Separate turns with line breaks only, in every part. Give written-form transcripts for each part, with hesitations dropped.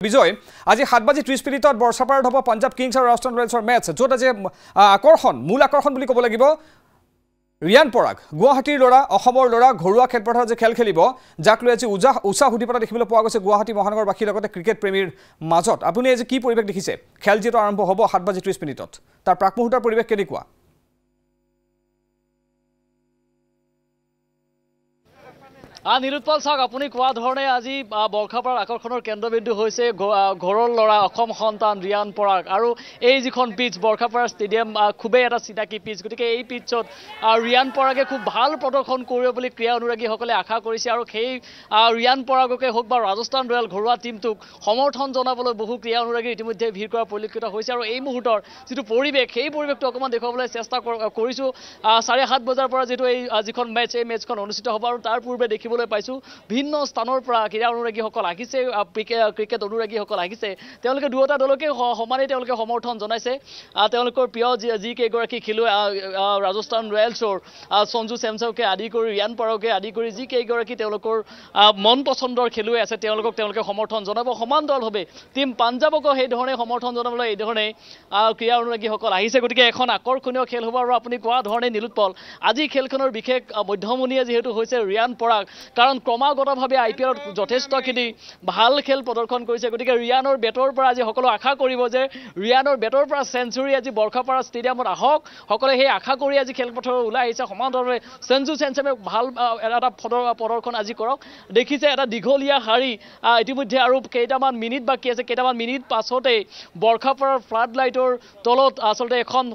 বিজয় আজি 7:30 বৰ্ষাপাৰত হ'ব পাঞ্জাব কিংছ আৰু ৰাজস্থান ৰয়েলছৰ মেচ য'ত আজি মূল আকৰ্ষণ বুলি ক'ব লাগিব ৰিয়ান পৰাগ গুৱাহাটীৰ ল'ৰা অসমৰ ল'ৰা ঘৰুৱা খেলপথাৰত যে খেল খেলিব যাক লৈ আজি উৎসাহ সুধিপতা দেখিবলৈ পোৱা গৈছে গুৱাহাটী মহানগৰবাসীৰ লগতে ক্ৰিকেট প্ৰেমীৰ মাজত আপুনি আজি কি পৰিৱেশ দেখিছে খেল যেটো আৰম্ভ হ'ব 7:30 তাৰ প্ৰাক মুহূৰ্তৰ পৰিৱেশ কেনেকুৱা
নিৰুৎপল চাওক আপুনি কোৱা ধৰণে আজি বৰ্ষাপাৰাৰ আকৰ্ষণৰ কেন্দ্ৰবিন্দু হৈছে ঘৰৰ ল'ৰা অসম সন্তান ৰিয়ান পৰাগ আৰু এই যিখন পিচ বৰ্ষাপাৰা ষ্টেডিয়াম খুবেই এটা চিনাকি পিচ গতিকে এই পিচত ৰিয়ান পৰাগে খুব ভাল প্ৰদৰ্শন কৰিব বুলি ক্ৰীড়া অনুৰাগীসকলে আশা কৰিছে আৰু সেই ৰিয়ান পৰাগকে হওক বা ৰাজস্থান ৰয়েল ঘৰুৱা টীমটোক সমৰ্থন জনাবলৈ বহু ক্ৰীড়া অনুৰাগী ইতিমধ্যে ভিৰ কৰা পৰিলক্ষিত হৈছে আৰু এই মুহূৰ্তৰ যিটো পৰিৱেশ সেই পৰিৱেশটো অকণমান দেখুৱাবলৈ চেষ্টা কৰিছোঁ 7:30 বজাৰ পৰা যিটো এই যিখন মেচ এই মেচখন অনুষ্ঠিত হ'ব আৰু তাৰ পূৰ্বে দেখিব পাইছো ভিন্ন স্থানৰ পৰা ক্ৰীড়া অনুৰাগীসকল আহিছে ক্ৰিকেট অনুৰাগীসকল আহিছে তেওঁলোকে দুটা দলকে সমানেই তেওঁলোকে সমৰ্থন জনাইছে তেওঁলোকৰ প্ৰিয় যি কেইগৰাকী খেলুৱৈ ৰাজস্থান ৰয়েলছৰ সঞ্জু চেমছনকে আদি কৰি ৰিয়ান পৰাগকে আদি কৰি যি কেইগৰাকী তেওঁলোকৰ মন পচন্দৰ খেলুৱৈ আছে তেওঁলোকে সমৰ্থন জনাব সমান দলভাৱে টীম পাঞ্জাবকো সেই ধৰণে সমৰ্থন জনাবলৈ এই ধৰণে ক্ৰীড়া অনুৰাগীসকল আহিছে গতিকে এখন আকৰ্ষণীয় খেল হ'ব আৰু আপুনি কোৱা ধৰণে নিলুৎপল আজি খেলখনৰ বিশেষ মধ্যমনীয়া যিহেতু হৈছে ৰিয়ান পৰাগ কাৰণ ক্ৰমাগতভাৱে IPLত যথেষ্টখিনি ভাল খেল প্ৰদৰ্শন কৰিছে গতিকে ৰিয়ানৰ বেটৰ পৰা আজি সকলো আশা কৰিব যে ৰিয়ানৰ বেটৰ পৰা সেঞ্চুৰী আজি বৰ্ষাপাৰা ষ্টেডিয়ামত আহক সকলে সেই আশা কৰি আজি খেলপথাৰত ওলাই আহিছে সমান্তৰালভাৱে সঞ্জু চেমছনে ভাল এটা প্ৰদৰ্শন আজি কৰক দেখিছে এটা দীঘলীয়া শাৰী ইতিমধ্যে আৰু কেইটামান মিনিট বাকী আছে কেইটামান মিনিট পাছতে বৰ্ষাপাৰাৰ ফ্লাড লাইটৰ তলত আচলতে এখন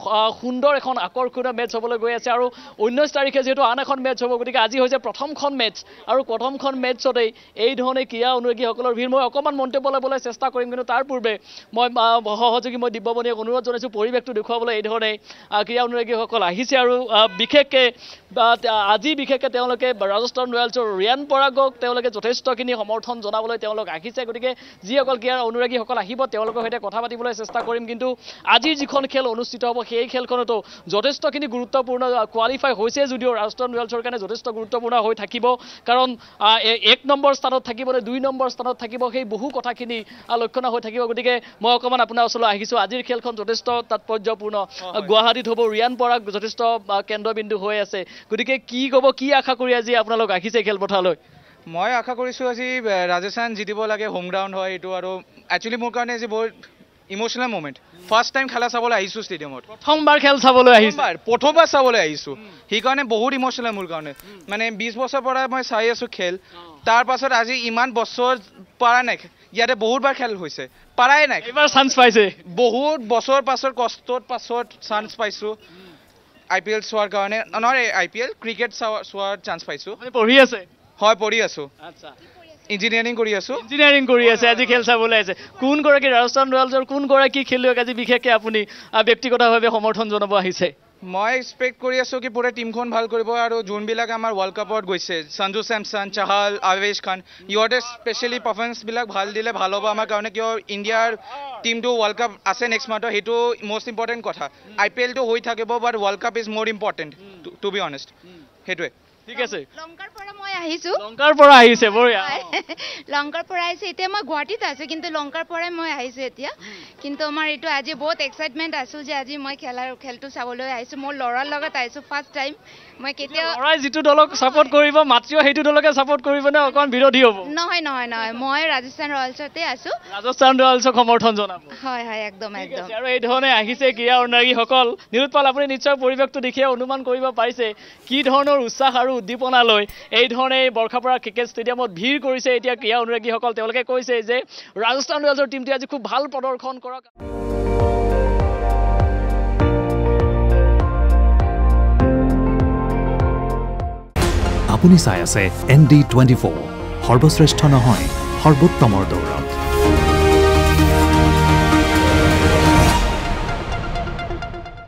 সুন্দৰ এখন আকৰ্ষণীয় মেচ হ'বলৈ গৈ আছে আৰু 19 তাৰিখে যিহেতু আন এখন মেচ হ'ব গতিকে আজি হৈছে প্ৰথমখন মেচ আৰু প্ৰথমখন মেচতে এই ধৰণে ক্ৰীড়া অনুৰাগীসকলৰ ভিৰ মই অকণমান মন্তব্য ল'বলৈ চেষ্টা কৰিম কিন্তু তাৰ পূৰ্বে মই সহযোগী মই দিব্যমণিক অনুৰোধ জনাইছোঁ পৰিৱেশটো দেখুৱাবলৈ এই ধৰণে ক্ৰীড়া অনুৰাগীসকল আহিছে আৰু বিশেষকৈ তেওঁলোকে ৰাজস্থান ৰয়েলছৰ ৰিয়ান পৰাগক তেওঁলোকে যথেষ্টখিনি সমৰ্থন জনাবলৈ তেওঁলোক আহিছে গতিকে যিসকল ক্ৰীড়া অনুৰাগীসকল আহিব তেওঁলোকৰ সৈতে কথা পাতিবলৈ চেষ্টা কৰিম কিন্তু আজিৰ যিখন খেল অনুষ্ঠিত হ'ব সেই খেলখনতো যথেষ্টখিনি গুৰুত্বপূৰ্ণ কোৱালিফাই হৈছে যদিও ৰাজস্থান ৰয়েলছৰ কাৰণে যথেষ্ট গুৰুত্বপূৰ্ণ হৈ থাকিব কাৰণ 1 নম্বৰ স্থানত থাকিব নে 2 নম্বৰ স্থানত থাকিব সেই বহু কথাখিনি লক্ষণ হৈ থাকিব গতিকে মই অকণমান আপোনাৰ ওচৰলৈ আহিছোঁ আজিৰ খেলখন যথেষ্ট তাৎপৰ্যপূৰ্ণ গুৱাহাটীত হ'ব ৰিয়ান পৰাগ যথেষ্ট কেন্দ্ৰবিন্দু হৈ আছে গতিকে কি ক'ব কি আশা কৰি আজি আপোনালোক আহিছে খেলপথাৰলৈ
মই আশা কৰিছোঁ আজি ৰাজস্থান জিতিব লাগে হোম গ্ৰাউণ্ড হয় এইটো আৰু একচুৱেলি মোৰ কাৰণে আজি বহুত ইমোচনেল মোমেণ্ট ফাৰ্ষ্ট টাইম খেলা চাবলৈ আহিছোঁ ষ্টেডিয়ামত
প্ৰথমবাৰ খেল চাবলৈ
প্ৰথমবাৰ চাবলৈ আহিছোঁ সেইকাৰণে বহুত ইমোচনেল মোৰ কাৰণে মানে 20 বছৰ পৰা মই চাই আছোঁ খেল তাৰ পাছত আজি ইমান বছৰ পৰা নাই ইয়াতে বহুতবাৰ খেল হৈছে পাৰাই নাই
এবাৰ চান্স পাইছে
বহুত বছৰ পাছত কষ্টৰ পাছত চান্স পাইছোঁ IPL চোৱাৰ কাৰণে নহয় IPL ক্ৰিকেট চোৱাৰ চান্স পাইছোঁ
পঢ়ি আছে
হয় পঢ়ি আছোঁ
আচ্ছা
ইঞ্জিনিয়াৰিং কৰি আছে
আজি খেল চাবলৈ আছে কোনগৰাকী ৰাজস্থান ৰয়েলছৰ কোনগৰাকী খেলুৱৈক আজি বিশেষকৈ আপুনি ব্যক্তিগতভাৱে সমৰ্থন জনাব আহিছে
মই এক্সপেক্ট কৰি আছোঁ কি পুৰা টীমখন ভাল কৰিব আৰু যোনবিলাক আমাৰ ৱৰ্ল্ড কাপত গৈছে সঞ্জু চেমছন চাহাল আৱেশ খান ইহঁতে স্পেচিয়েলি পাৰফৰ্মেঞ্চবিলাক ভাল দিলে ভাল হ'ব আমাৰ কাৰণে কিয় ইণ্ডিয়াৰ টীমটো ৱৰ্ল্ড কাপ আছে নেক্সট মান্থত সেইটো মষ্ট ইম্পৰ্টেণ্ট কথা IPLটো হৈ থাকিব but world cup is more important to be honest সেইটোৱে
ঠিক আছে
লংকাৰ পৰা মই আহিছোঁ
লংকাৰ পৰা আহিছে বঢ়িয়া
লংকাৰ পৰা আহিছে এতিয়া মই গুৱাহাটীত আছোঁ কিন্তু লংকাৰ পৰাই মই আহিছোঁ এতিয়া কিন্তু আমাৰ এইটো আজি বহুত এক্সাইটমেণ্ট আছোঁ যে আজি মই খেলটো চাবলৈ আহিছোঁ মোৰ ল'ৰাৰ লগত আহিছোঁ ফাৰ্ষ্ট টাইম মই কেতিয়াও
ল'ৰাই যিটো দলক ছাপোৰ্ট কৰিব মাতৃও সেইটো দলকে ছাপোৰ্ট কৰিব নে অকণ বিৰোধী হ'ব
নহয় মই ৰাজস্থান ৰয়েলছতে আছোঁ
ৰাজস্থান ৰয়েলছক সমৰ্থন জনাব
হয় একদম
আৰু এই ধৰণে আহিছে ক্ৰীড়া অনুৰাগীসকল নিৰুৎপল আপুনি নিশ্চয় পৰিৱেশটো দেখিয়ে অনুমান কৰিব পাৰিছে কি ধৰণৰ উৎসাহ আৰু উদ্দীপনালৈ এই ধৰণে বৰ্ষাপাৰা ক্ৰিকেট ষ্টেডিয়ামত ভিৰ কৰিছে এতিয়া ক্ৰীড়া অনুৰাগীসকল তেওঁলোকে কৈছে যে ৰাজস্থান ৰয়েলছৰ টীমটোৱে আজি খুব ভাল প্ৰদৰ্শন কৰক
আপুনি চাই আছে ND24 সৰ্বশ্ৰেষ্ঠ নহয় সৰ্বোত্তমৰ দৌৰ